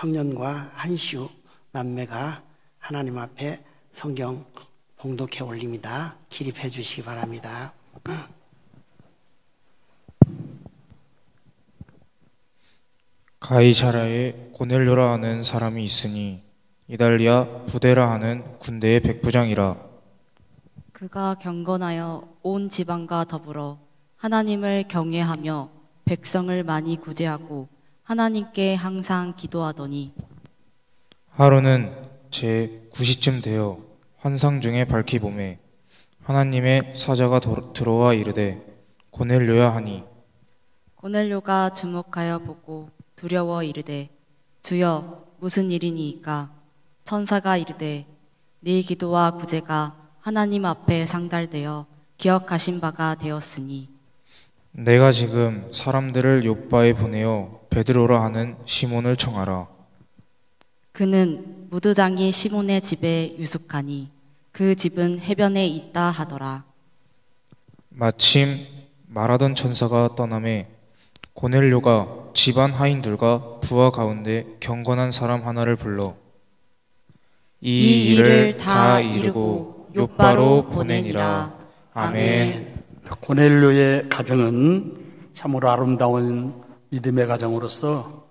청년과 한시우 남매가 하나님 앞에 성경 봉독해 올립니다. 기립해 주시기 바랍니다. 가이사랴에 고넬료라 하는 사람이 있으니 이달리아 부데라 하는 군대의 백부장이라. 그가 경건하여 온 지방과 더불어 하나님을 경외하며 백성을 많이 구제하고 하나님께 항상 기도하더니 하루는 제 9시쯤 되어 환상 중에 밝히 보매 하나님의 사자가 들어와 이르되 고넬료야 하니, 고넬료가 주목하여 보고 두려워 이르되 주여 무슨 일이니이까? 천사가 이르되 네 기도와 구제가 하나님 앞에 상달되어 기억하신 바가 되었으니 내가 지금 사람들을 욥바에 보내어 베드로라 하는 시몬을 청하라. 그는 무드장이 시몬의 집에 유숙하니 그 집은 해변에 있다 하더라. 마침 말하던 천사가 떠나매 고넬료가 집안 하인들과 부하 가운데 경건한 사람 하나를 불러 이 일을 다 이루고 욥바로 보내니라. 아멘. 고넬료의 가정은 참으로 아름다운 믿음의 가정으로서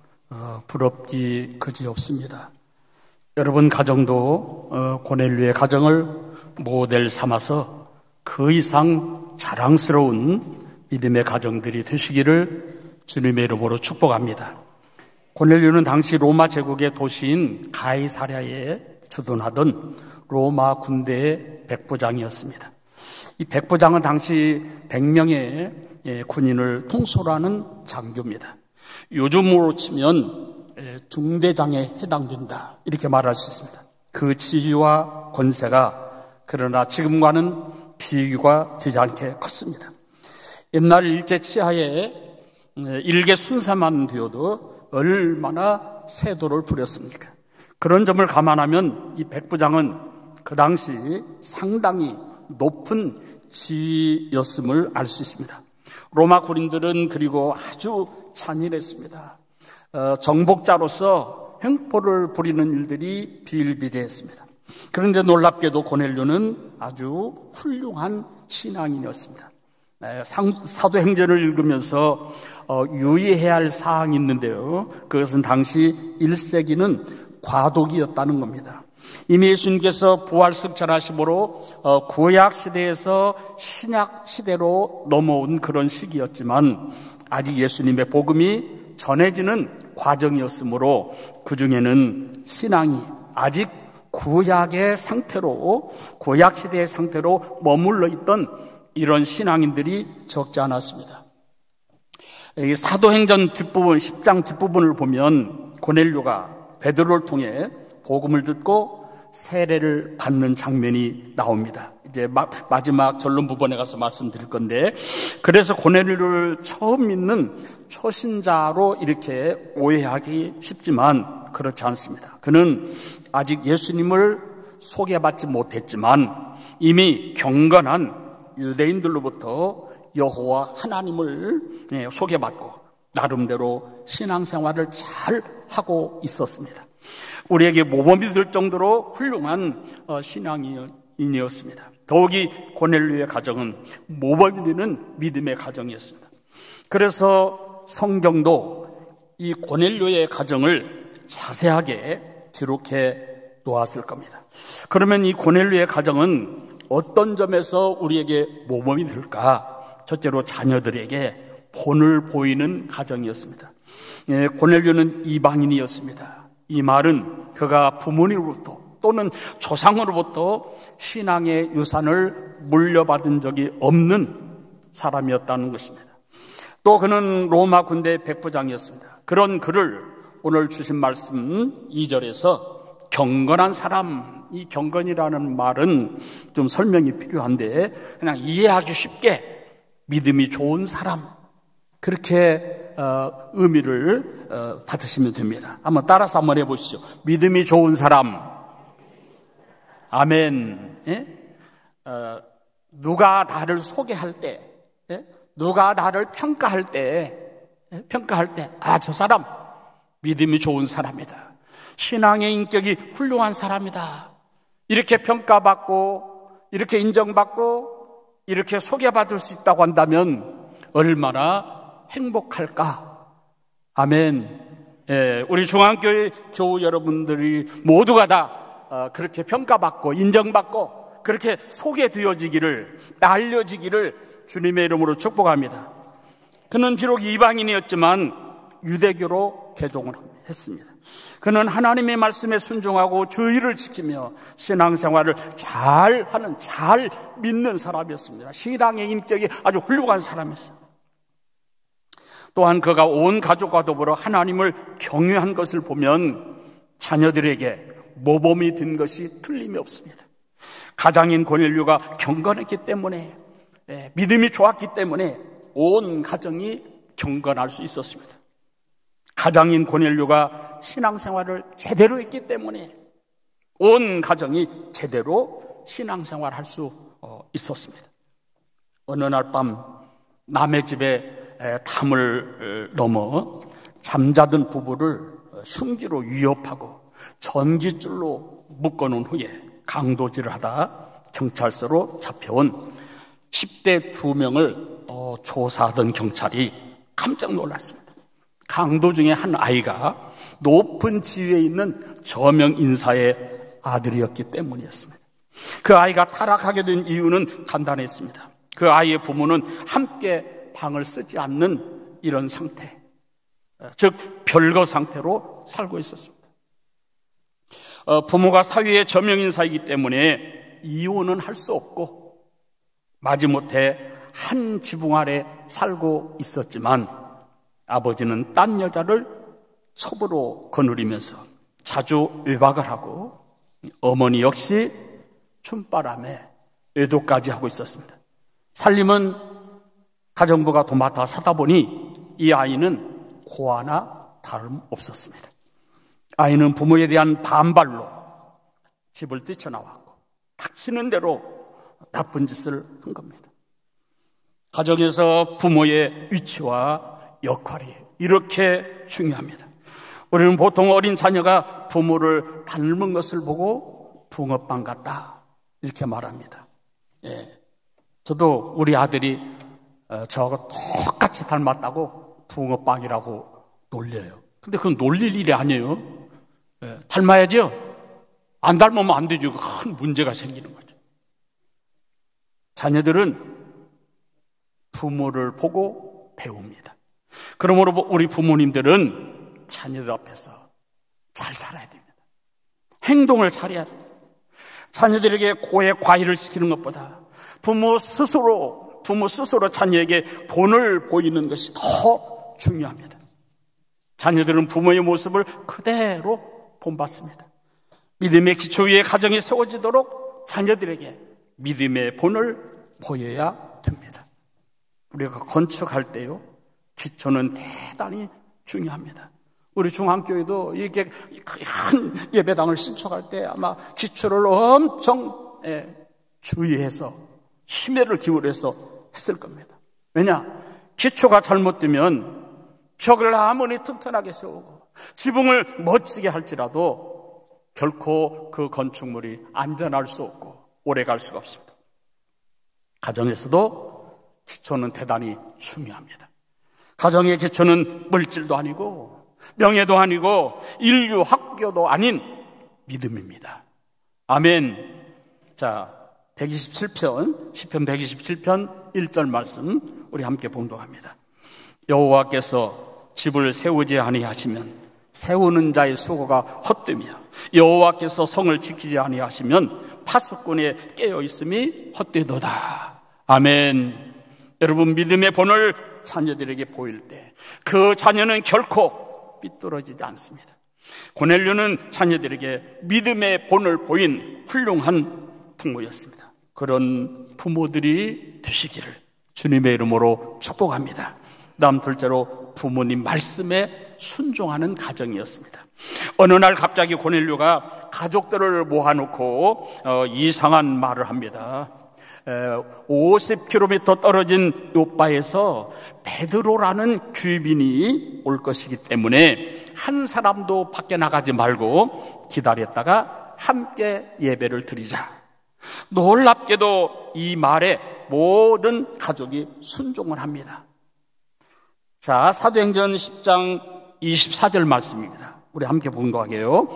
부럽기 그지없습니다. 여러분 가정도 고넬료의 가정을 모델 삼아서 그 이상 자랑스러운 믿음의 가정들이 되시기를 주님의 이름으로 축복합니다. 고넬료는 당시 로마 제국의 도시인 가이사랴에 주둔하던 로마 군대의 백부장이었습니다. 이 백부장은 당시 100명의 군인을 통솔 하는 장교입니다. 요즘으로 치면 중대장에 해당된다 이렇게 말할 수 있습니다. 그 지위와 권세가 그러나 지금과는 비교가 되지 않게 컸습니다. 옛날 일제 치하에 일개 순사만 되어도 얼마나 세도를 부렸습니까? 그런 점을 감안하면 이 백부장은 그 당시 상당히 높은 지위였음을 알 수 있습니다. 로마 군인들은 그리고 아주 잔인했습니다. 정복자로서 횡포를 부리는 일들이 비일비재했습니다. 그런데 놀랍게도 고넬료는 아주 훌륭한 신앙인이었습니다. 사도행전을 읽으면서 유의해야 할 사항이 있는데요, 그것은 당시 1세기는 과도기였다는 겁니다. 이미 예수님께서 부활승천하심으로 구약 시대에서 신약 시대로 넘어온 그런 시기였지만 아직 예수님의 복음이 전해지는 과정이었으므로 그 중에는 신앙이 아직 구약의 상태로, 구약 시대의 상태로 머물러 있던 이런 신앙인들이 적지 않았습니다. 이 사도행전 뒷부분, 10장 뒷부분을 보면 고넬료가 베드로를 통해 복음을 듣고 세례를 받는 장면이 나옵니다. 이제 마지막 결론 부분에 가서 말씀드릴 건데, 그래서 고넬료를 처음 믿는 초신자로 이렇게 오해하기 쉽지만 그렇지 않습니다. 그는 아직 예수님을 소개받지 못했지만 이미 경건한 유대인들로부터 여호와 하나님을 소개받고 나름대로 신앙생활을 잘 하고 있었습니다. 우리에게 모범이 될 정도로 훌륭한 신앙인이었습니다. 더욱이 고넬료의 가정은 모범이 되는 믿음의 가정이었습니다. 그래서 성경도 이 고넬료의 가정을 자세하게 기록해 놓았을 겁니다. 그러면 이 고넬료의 가정은 어떤 점에서 우리에게 모범이 될까? 첫째로 자녀들에게 본을 보이는 가정이었습니다. 고넬료는 이방인이었습니다. 이 말은 그가 부모님으로부터 또는 조상으로부터 신앙의 유산을 물려받은 적이 없는 사람이었다는 것입니다. 또 그는 로마 군대 백부장이었습니다. 그런 그를 오늘 주신 말씀 2절에서 경건한 사람, 이 경건이라는 말은 좀 설명이 필요한데 그냥 이해하기 쉽게 믿음이 좋은 사람, 그렇게 의미를 받으시면 됩니다. 한번 따라서 한번 해보시죠. 믿음이 좋은 사람. 아멘. 예? 누가 나를 소개할 때, 예? 누가 나를 평가할 때, 아, 저 사람 믿음이 좋은 사람이다. 신앙의 인격이 훌륭한 사람이다, 이렇게 평가받고 이렇게 인정받고 이렇게 소개받을 수 있다고 한다면 얼마나 행복할까. 아멘. 우리 중앙교회 교우 여러분들이 모두가 다 그렇게 평가받고 인정받고 그렇게 소개되어지기를, 알려지기를 주님의 이름으로 축복합니다. 그는 비록 이방인이었지만 유대교로 개종을 했습니다. 그는 하나님의 말씀에 순종하고 주의를 지키며 신앙생활을 잘 믿는 사람이었습니다. 신앙의 인격이 아주 훌륭한 사람이었어요. 또한 그가 온 가족과 더불어 하나님을 경외한 것을 보면 자녀들에게 모범이 된 것이 틀림이 없습니다. 가장인 고넬료가 경건했기 때문에, 믿음이 좋았기 때문에 온 가정이 경건할 수 있었습니다. 가장인 고넬료가 신앙생활을 제대로 했기 때문에 온 가정이 제대로 신앙생활할 수 있었습니다. 어느 날 밤 남의 집에 담을 넘어 잠자던 부부를 흉기로 위협하고 전깃줄로 묶어놓은 후에 강도질을 하다 경찰서로 잡혀온 10대 2명을 조사하던 경찰이 깜짝 놀랐습니다. 강도 중에 한 아이가 높은 지위에 있는 저명 인사의 아들이었기 때문이었습니다. 그 아이가 타락하게 된 이유는 간단했습니다. 그 아이의 부모는 함께 방을 쓰지 않는 이런 상태, 즉 별거 상태로 살고 있었습니다. 부모가 사회의 저명 인사이기 때문에 이혼은 할 수 없고 마지못해 한 지붕 아래 살고 있었지만 아버지는 딴 여자를 첩으로 거느리면서 자주 외박을 하고 어머니 역시 춤바람에 외도까지 하고 있었습니다. 살림은 가정부가 도맡아 사다 보니 이 아이는 고아나 다름없었습니다. 아이는 부모에 대한 반발로 집을 뛰쳐나왔고 닥치는 대로 나쁜 짓을 한 겁니다. 가정에서 부모의 위치와 역할이 이렇게 중요합니다. 우리는 보통 어린 자녀가 부모를 닮은 것을 보고 붕어빵 같다 이렇게 말합니다. 저도 우리 아들이 저하고 똑같이 닮았다고 붕어빵이라고 놀려요. 근데 그건 놀릴 일이 아니에요. 닮아야죠. 안 닮으면 안 되죠. 큰 문제가 생기는 거죠. 자녀들은 부모를 보고 배웁니다. 그러므로 우리 부모님들은 자녀들 앞에서 잘 살아야 됩니다. 행동을 잘해야 됩니다. 자녀들에게 고해 과일을 시키는 것보다 부모 스스로 자녀에게 본을 보이는 것이 더 중요합니다. 자녀들은 부모의 모습을 그대로 본받습니다. 믿음의 기초 위에 가정이 세워지도록 자녀들에게 믿음의 본을 보여야 됩니다. 우리가 건축할 때요, 기초는 대단히 중요합니다. 우리 중앙교회도 이렇게 큰 예배당을 신축할 때 아마 기초를 엄청 주의해서 심혈을 기울여서 했을 겁니다. 왜냐? 기초가 잘못되면 벽을 아무리 튼튼하게 세우고 지붕을 멋지게 할지라도 결코 그 건축물이 안전할 수 없고 오래 갈 수가 없습니다. 가정에서도 기초는 대단히 중요합니다. 가정의 기초는 물질도 아니고 명예도 아니고 인류 학교도 아닌 믿음입니다. 아멘. 자, 127편, 시편 127편 1절 말씀 우리 함께 봉독합니다. 여호와께서 집을 세우지 아니하시면 세우는 자의 수고가 헛되며 여호와께서 성을 지키지 아니하시면 파수꾼의 깨어있음이 헛되도다. 아멘. 여러분, 믿음의 본을 자녀들에게 보일 때 그 자녀는 결코 삐뚤어지지 않습니다. 고넬료는 자녀들에게 믿음의 본을 보인 훌륭한 부모였습니다. 그런 부모들이 되시기를 주님의 이름으로 축복합니다. 다음 둘째로 부모님 말씀에 순종하는 가정이었습니다. 어느 날 갑자기 고넬료가 가족들을 모아놓고 이상한 말을 합니다. 50km 떨어진 요바에서 베드로라는 귀빈이 올 것이기 때문에 한 사람도 밖에 나가지 말고 기다렸다가 함께 예배를 드리자. 놀랍게도 이 말에 모든 가족이 순종을 합니다. 자, 사도행전 10장 24절 말씀입니다. 우리 함께 봉독하게요.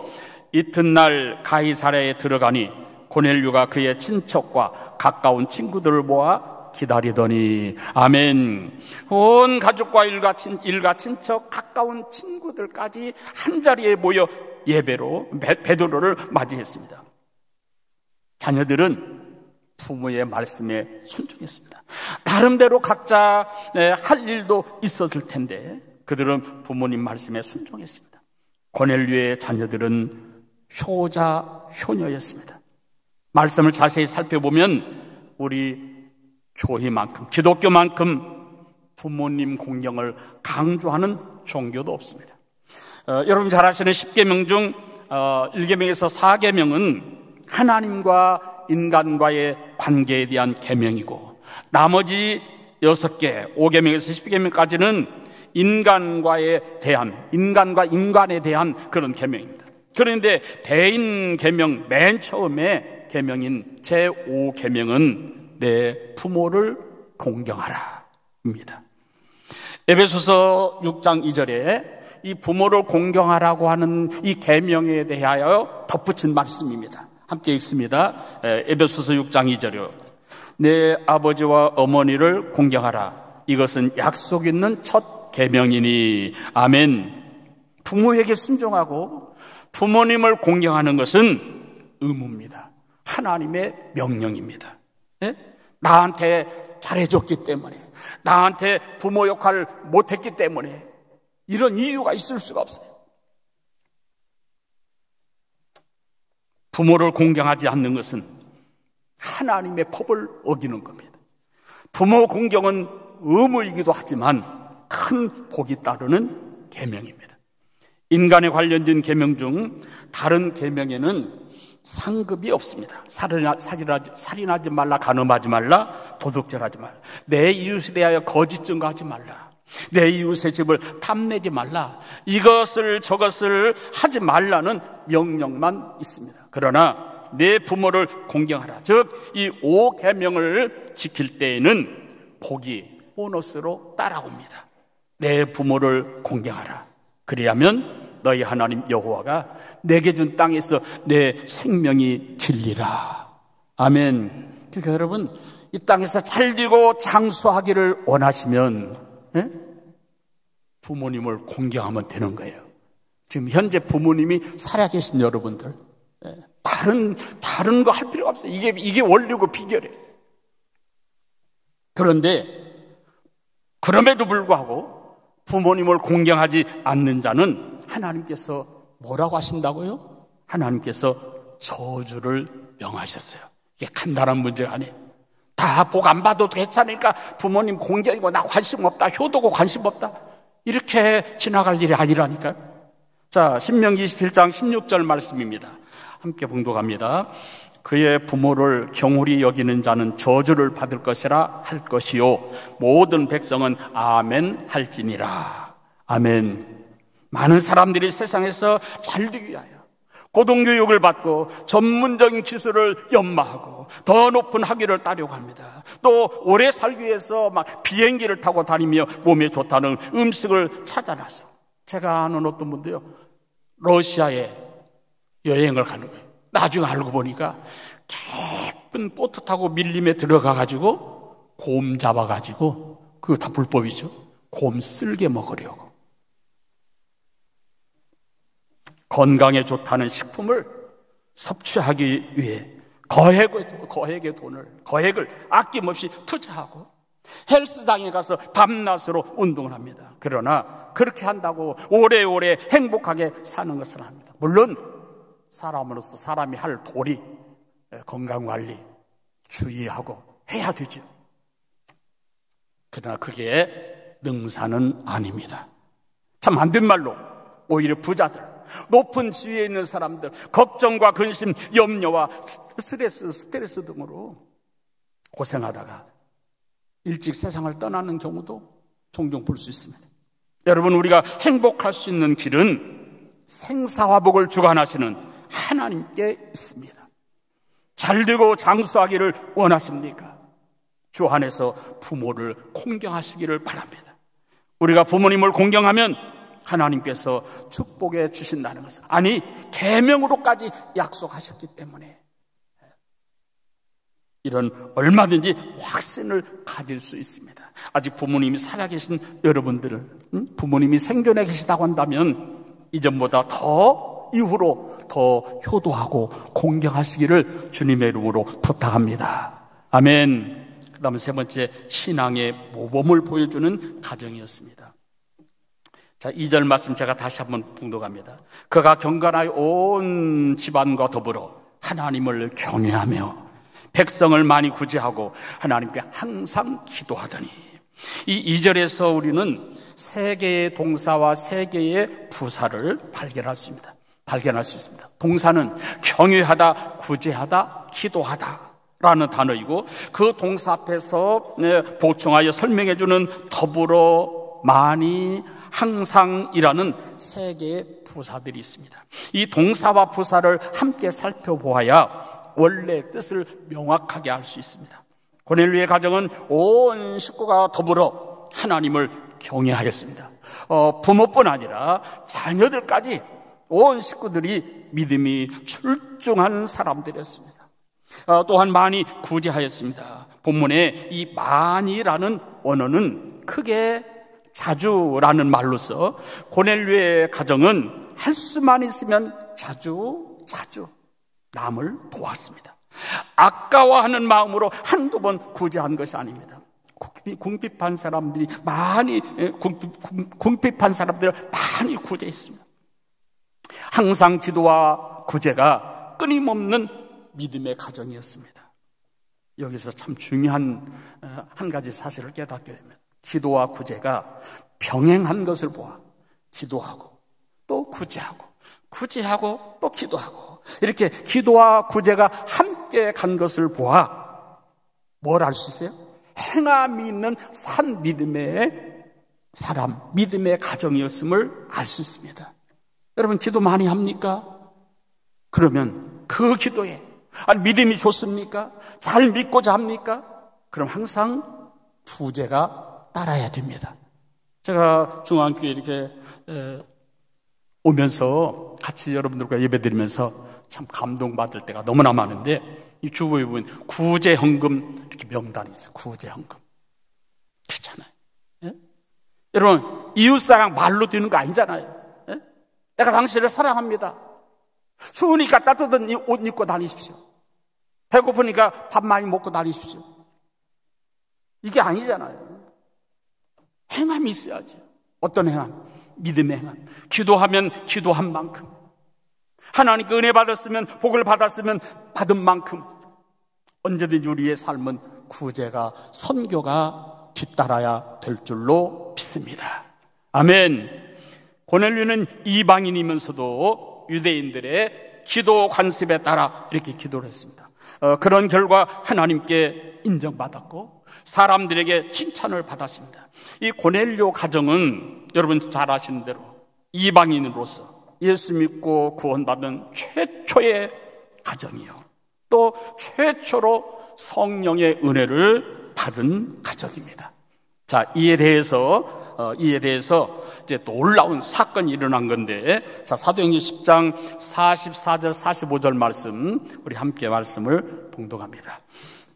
이튿날 가이사랴에 들어가니 고넬료가 그의 친척과 가까운 친구들을 모아 기다리더니. 아멘. 온 가족과 일가 친척 가까운 친구들까지 한자리에 모여 예배로 베드로를 맞이했습니다. 자녀들은 부모의 말씀에 순종했습니다. 나름대로 각자 할 일도 있었을 텐데 그들은 부모님 말씀에 순종했습니다. 고넬료의 자녀들은 효자 효녀였습니다. 말씀을 자세히 살펴보면 우리 교회만큼, 기독교만큼 부모님 공경을 강조하는 종교도 없습니다. 여러분 잘 아시는 10계명 중 1계명에서 4계명은 하나님과 인간과의 관계에 대한 계명이고, 나머지 6개, 5계명에서 10계명까지는 인간과 인간에 대한 그런 계명입니다. 그런데 대인 계명, 맨 처음에 계명인 제5계명은 내 부모를 공경하라 입니다. 에베소서 6장 2절에 이 부모를 공경하라고 하는 이 계명에 대하여 덧붙인 말씀입니다. 함께 읽습니다. 에베소서 6장 2절이요. 내 아버지와 어머니를 공경하라. 이것은 약속 있는 첫 계명이니. 아멘. 부모에게 순종하고 부모님을 공경하는 것은 의무입니다. 하나님의 명령입니다. 예? 나한테 잘해줬기 때문에, 나한테 부모 역할을 못했기 때문에 이런 이유가 있을 수가 없어요. 부모를 공경하지 않는 것은 하나님의 법을 어기는 겁니다. 부모 공경은 의무이기도 하지만 큰 복이 따르는 계명입니다. 인간에 관련된 계명 중 다른 계명에는 상급이 없습니다. 살인하지 말라, 간음하지 말라, 도둑질하지 말라, 내 이웃에 대하여 거짓 증거하지 말라, 내 이웃의 집을 탐내지 말라, 이것을 저것을 하지 말라는 명령만 있습니다. 그러나 내 부모를 공경하라, 즉 이 5계명을 지킬 때에는 복이 보너스로 따라옵니다. 내 부모를 공경하라. 그리하면 너희 하나님 여호와가 내게 준 땅에서 내 생명이 길리라. 아멘. 그러니까 여러분, 이 땅에서 잘되고 장수하기를 원하시면 부모님을 공경하면 되는 거예요. 지금 현재 부모님이 살아계신 여러분들, 다른 거 할 필요가 없어요. 이게 원리고 비결이에요. 그런데 그럼에도 불구하고 부모님을 공경하지 않는 자는 하나님께서 뭐라고 하신다고요? 하나님께서 저주를 명하셨어요. 이게 간단한 문제가 아니에요. 다 복 안 받아도 괜찮으니까 부모님 공경이고 나 관심 없다, 효도고 관심 없다, 이렇게 지나갈 일이 아니라니까요. 자, 신명기 27장 16절 말씀입니다. 함께 봉독합니다. 그의 부모를 경홀히 여기는 자는 저주를 받을 것이라 할 것이요 모든 백성은 아멘 할지니라. 아멘. 많은 사람들이 세상에서 잘되기 위하여 고등교육을 받고 전문적인 기술을 연마하고 더 높은 학위를 따려고 합니다. 또 오래 살기 위해서 막 비행기를 타고 다니며 몸에 좋다는 음식을 찾아놔서, 제가 아는 어떤 분도요, 러시아에 여행을 가는 거예요. 나중에 알고 보니까 깊은 보트 타고 밀림에 들어가가지고 곰 잡아가지고, 그거 다 불법이죠. 곰 쓸개 먹으려고. 건강에 좋다는 식품을 섭취하기 위해 거액을 아낌없이 투자하고 헬스장에 가서 밤낮으로 운동을 합니다. 그러나 그렇게 한다고 오래오래 행복하게 사는 것은 아닙니다. 물론 사람으로서 사람이 할 도리, 건강관리 주의하고 해야 되죠. 그러나 그게 능사는 아닙니다. 참 안 된 말로 오히려 부자들, 높은 지위에 있는 사람들, 걱정과 근심, 염려와 스트레스 등으로 고생하다가 일찍 세상을 떠나는 경우도 종종 볼 수 있습니다. 여러분, 우리가 행복할 수 있는 길은 생사화복을 주관하시는 하나님께 있습니다. 잘되고 장수하기를 원하십니까? 주 안에서 부모를 공경하시기를 바랍니다. 우리가 부모님을 공경하면 하나님께서 축복해 주신다는 것을, 아니 계명으로까지 약속하셨기 때문에 이런 얼마든지 확신을 가질 수 있습니다. 아직 부모님이 살아계신 여러분들은, 부모님이 생존해 계시다고 한다면 이전보다 더 이후로 더 효도하고 공경하시기를 주님의 이름으로 부탁합니다. 아멘. 그 다음에 세 번째, 신앙의 모범을 보여주는 가정이었습니다. 자, 2절 말씀 제가 다시 한번 봉독합니다. 그가 경건하여 온 집안과 더불어 하나님을 경외하며 백성을 많이 구제하고 하나님께 항상 기도하더니. 이 2절에서 우리는 세 개의 동사와 세 개의 부사를 발견할 수 있습니다. 동사는 경외하다, 구제하다, 기도하다 라는 단어이고, 그 동사 앞에서 보충하여 설명해주는 더불어, 많이, 항상이라는 세 개의 부사들이 있습니다. 이 동사와 부사를 함께 살펴보아야 원래 뜻을 명확하게 알 수 있습니다. 고넬료의 가정은 온 식구가 더불어 하나님을 경외하였습니다. 부모뿐 아니라 자녀들까지 온 식구들이 믿음이 출중한 사람들이었습니다. 또한 많이 구제하였습니다. 본문에 이 많이라는 언어는 크게, 자주라는 말로서 고넬료의 가정은 할 수만 있으면 자주 남을 도왔습니다. 아까워하는 마음으로 한두 번 구제한 것이 아닙니다. 궁핍한 사람들을 많이 구제했습니다. 항상 기도와 구제가 끊임없는 믿음의 가정이었습니다. 여기서 참 중요한 한 가지 사실을 깨닫게 됩니다. 기도와 구제가 병행한 것을 보아 기도하고 또 구제하고, 구제하고 또 기도하고, 이렇게 기도와 구제가 함께 간 것을 보아 뭘 알 수 있어요? 행함이 있는 산 믿음의 사람, 믿음의 가정이었음을 알 수 있습니다. 여러분, 기도 많이 합니까? 그러면 그 기도에 믿음이 좋습니까? 잘 믿고자 합니까? 그럼 항상 구제가 따라야 됩니다. 제가 중앙교회 이렇게 오면서 같이 여러분들과 예배드리면서 참 감동받을 때가 너무나 많은데, 이 주보에 보면 구제헌금 이렇게 명단이 있어요. 구제헌금. 그렇잖아요. 예? 여러분, 이웃사랑 말로 되는 거 아니잖아요. 예? 내가 당신을 사랑합니다. 추우니까 따뜻한 옷 입고 다니십시오. 배고프니까 밥 많이 먹고 다니십시오. 이게 아니잖아요. 행함이 있어야지. 어떤 행함? 믿음의 행함. 기도하면 기도한 만큼, 하나님께 은혜 받았으면, 복을 받았으면 받은 만큼 언제든지 우리의 삶은 구제가, 선교가 뒤따라야 될 줄로 믿습니다. 아멘. 고넬료는 이방인이면서도 유대인들의 기도 관습에 따라 이렇게 기도를 했습니다. 그런 결과 하나님께 인정받았고 사람들에게 칭찬을 받았습니다. 이 고넬료 가정은 여러분 잘 아시는 대로 이방인으로서 예수 믿고 구원받은 최초의 가정이요, 또 최초로 성령의 은혜를 받은 가정입니다. 자, 이에 대해서 이제 놀라운 사건이 일어난 건데, 자, 사도행전 10장 44절 45절 말씀, 우리 함께 말씀을 봉독합니다.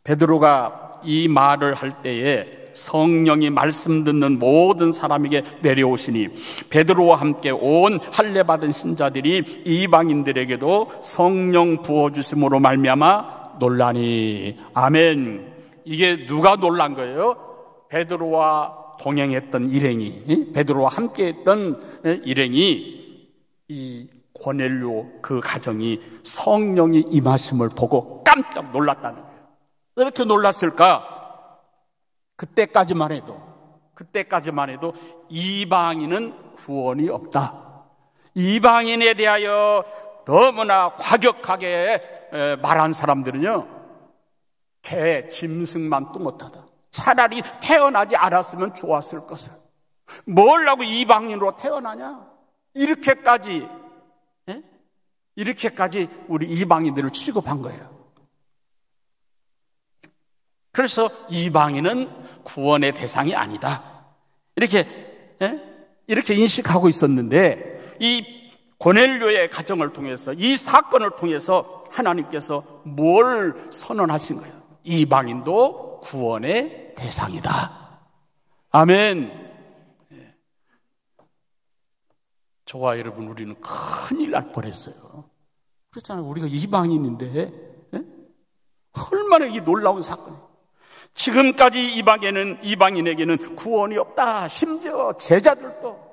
베드로가 이 말을 할 때에 성령이 말씀 듣는 모든 사람에게 내려오시니 베드로와 함께 온 할례 받은 신자들이 이방인들에게도 성령 부어주심으로 말미암아 놀라니. 아멘. 이게 누가 놀란 거예요? 베드로와 동행했던 일행이, 베드로와 함께했던 일행이, 이 고넬료 그 가정이 성령이 임하심을 보고 깜짝 놀랐다는 거예요. 왜 이렇게 놀랐을까? 그때까지만 해도 이방인은 구원이 없다, 이방인에 대하여 너무나 과격하게 말한 사람들은요, 개 짐승만 또 못하다, 차라리 태어나지 않았으면 좋았을 것을, 뭘 하고 이방인으로 태어나냐, 이렇게까지 이렇게까지 우리 이방인들을 취급한 거예요. 그래서 이방인은 구원의 대상이 아니다, 이렇게 인식하고 있었는데, 이 고넬료의 가정을 통해서, 이 사건을 통해서 하나님께서 뭘 선언하신 거예요? 이방인도 구원의 대상이다. 아멘. 저와 여러분, 우리는 큰일 날 뻔했어요. 그렇잖아요. 우리가 이방인인데, 얼마나 이 놀라운 사건이에요. 지금까지 이방인에게는 구원이 없다. 심지어 제자들도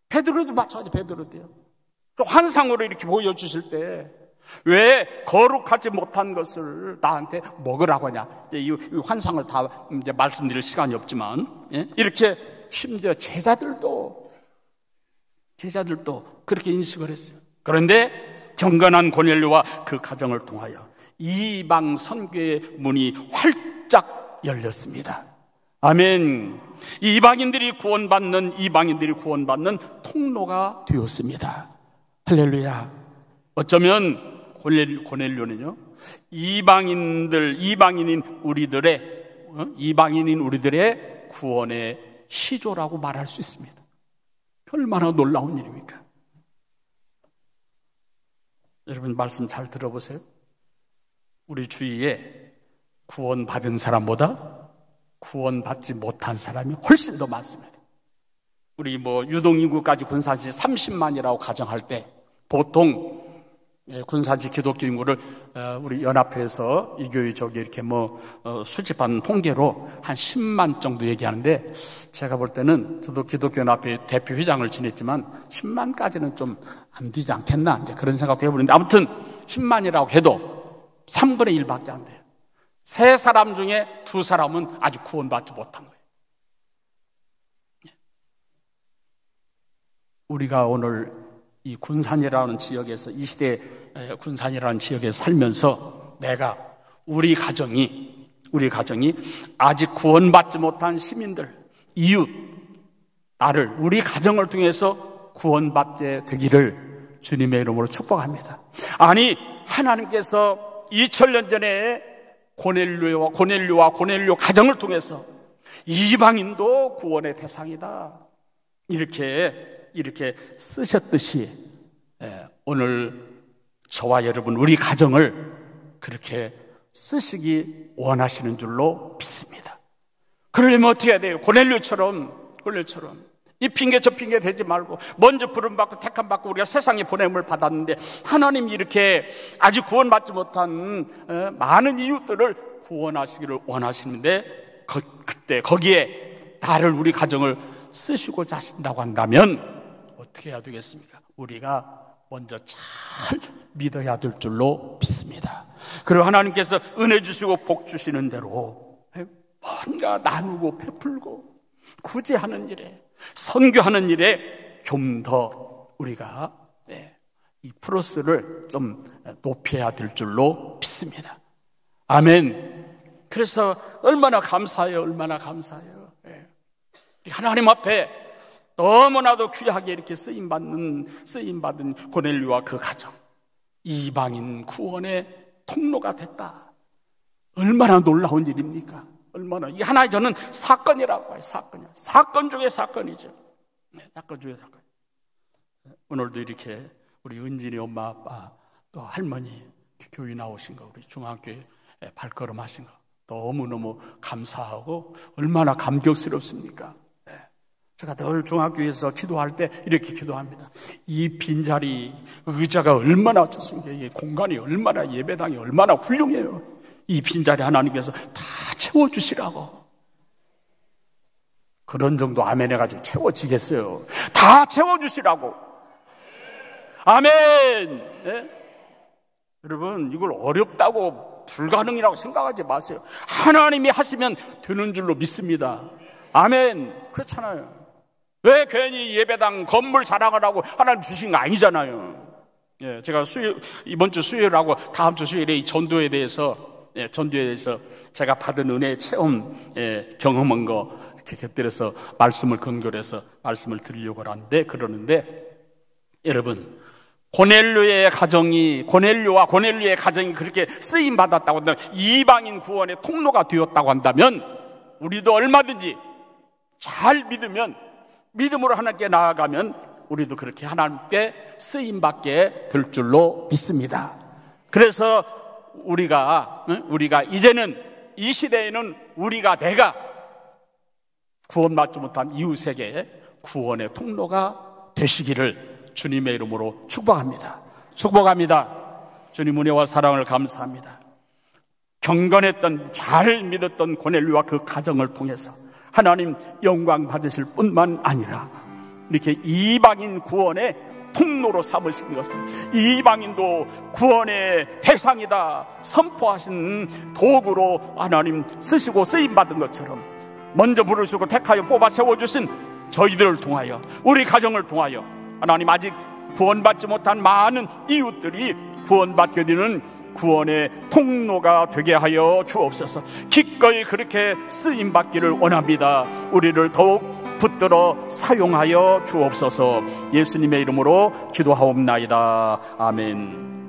베드로도 마찬가지. 베드로도요. 환상으로 이렇게 보여주실 때 왜 거룩하지 못한 것을 나한테 먹으라고 하냐. 이 환상을 다 이제 말씀드릴 시간이 없지만, 이렇게 심지어 제자들도 그렇게 인식을 했어요. 그런데 경건한 고넬료와 그 가정을 통하여 이방 선교의 문이 활짝 열렸습니다. 아멘. 이방인들이 구원받는 통로가 되었습니다. 할렐루야. 어쩌면 고넬료는요, 이방인인 우리들의 구원의 시조라고 말할 수 있습니다. 얼마나 놀라운 일입니까? 여러분, 말씀 잘 들어보세요. 우리 주위에 구원받은 사람보다 구원받지 못한 사람이 훨씬 더 많습니다. 우리 유동인구까지 군사시 30만이라고 가정할 때, 보통 군사지 기독교 인구를 우리 연합회에서 이 교회 이렇게 수집한 통계로 한 10만 정도 얘기하는데, 제가 볼 때는, 저도 기독교 연합회 대표 회장을 지냈지만 10만까지는 좀 안 되지 않겠나, 이제 그런 생각도 해보는데, 아무튼 10만이라고 해도 3분의 1밖에 안 돼요. 3사람 중에 2사람은 아직 구원받지 못한 거예요. 우리가 오늘 이 군산이라는 지역에서, 이 시대 군산이라는 지역에서 살면서, 우리 가정이 아직 구원받지 못한 시민들, 이웃, 우리 가정을 통해서 구원받게 되기를 주님의 이름으로 축복합니다. 아니, 하나님께서 2000년 전에 고넬료와 고넬료 가정을 통해서 이방인도 구원의 대상이다, 이렇게 쓰셨듯이, 오늘 저와 여러분, 우리 가정을 그렇게 쓰시기 원하시는 줄로 믿습니다. 그러려면 어떻게 해야 돼요? 고넬료처럼 이 핑계 저 핑계 대지 말고, 먼저 부름받고 택함받고 우리가 세상에 보냄을 받았는데, 하나님이 이렇게 아직 구원받지 못한 많은 이웃들을 구원하시기를 원하시는데, 그때 거기에 우리 가정을 쓰시고자 하신다고 한다면 어떻게 해야 되겠습니까? 우리가 먼저 잘 믿어야 될 줄로 믿습니다. 그리고 하나님께서 은혜 주시고 복 주시는 대로 뭔가 나누고 베풀고 구제하는 일에, 선교하는 일에 좀 더 우리가 이 플러스를 좀 높여야 될 줄로 믿습니다. 아멘. 그래서 얼마나 감사해요. 하나님 앞에 너무나도 귀하게 이렇게 쓰임받은 고넬료와 그 가정, 이방인 구원의 통로가 됐다. 얼마나 놀라운 일입니까? 이 하나의 저는 사건이라고 해요. 사건 중에 사건이죠. 사건 중에 사건. 오늘도 이렇게 우리 은진이 엄마, 아빠, 또 할머니 교회 나오신 거, 우리 중학교에 발걸음하신 거 너무너무 감사하고 얼마나 감격스럽습니까? 제가 늘 중학교에서 기도할 때 이렇게 기도합니다. 이 빈자리, 의자가 얼마나 좋습니까? 이 공간이 얼마나, 예배당이 얼마나 훌륭해요. 이 빈자리 하나님께서 다 채워주시라고. 그런 정도 아멘 해가지고 채워지겠어요? 다 채워주시라고. 아멘. 여러분, 이걸 어렵다고 불가능이라고 생각하지 마세요. 하나님이 하시면 되는 줄로 믿습니다. 아멘. 그렇잖아요. 왜 괜히 예배당 건물 자랑을 하고 하나님 주신 거 아니잖아요. 제가 이번 주 수요일하고 다음 주 수요일에 이 전도에 대해서 제가 받은 은혜의 체험, 경험한 거 이렇게 곁들여서 말씀을 근거해서 말씀을 드리려고 하는데, 그러는데 여러분, 고넬료와 고넬료의 가정이 그렇게 쓰임 받았다고 한다면, 이방인 구원의 통로가 되었다고 한다면, 우리도 얼마든지 잘 믿으면, 믿음으로 하나님께 나아가면 우리도 그렇게 하나님께 쓰임 받게 될 줄로 믿습니다. 그래서 우리가 이제는 이 시대에는 내가 구원받지 못한 이웃에게 구원의 통로가 되시기를 주님의 이름으로 축복합니다. 주님 은혜와 사랑을 감사합니다. 경건했던, 잘 믿었던 고넬료와 그 가정을 통해서 하나님 영광 받으실 뿐만 아니라 이렇게 이방인 구원의 통로로 삼으신 것을, 이방인도 구원의 대상이다 선포하신 도구로 하나님 쓰시고 쓰임받은 것처럼, 먼저 부르시고 택하여 뽑아 세워주신 저희들을 통하여, 우리 가정을 통하여 하나님 아직 구원받지 못한 많은 이웃들이 구원받게 되는 구원의 통로가 되게 하여 주옵소서. 기꺼이 그렇게 쓰임받기를 원합니다. 우리를 더욱 붙들어 사용하여 주옵소서. 예수님의 이름으로 기도하옵나이다. 아멘.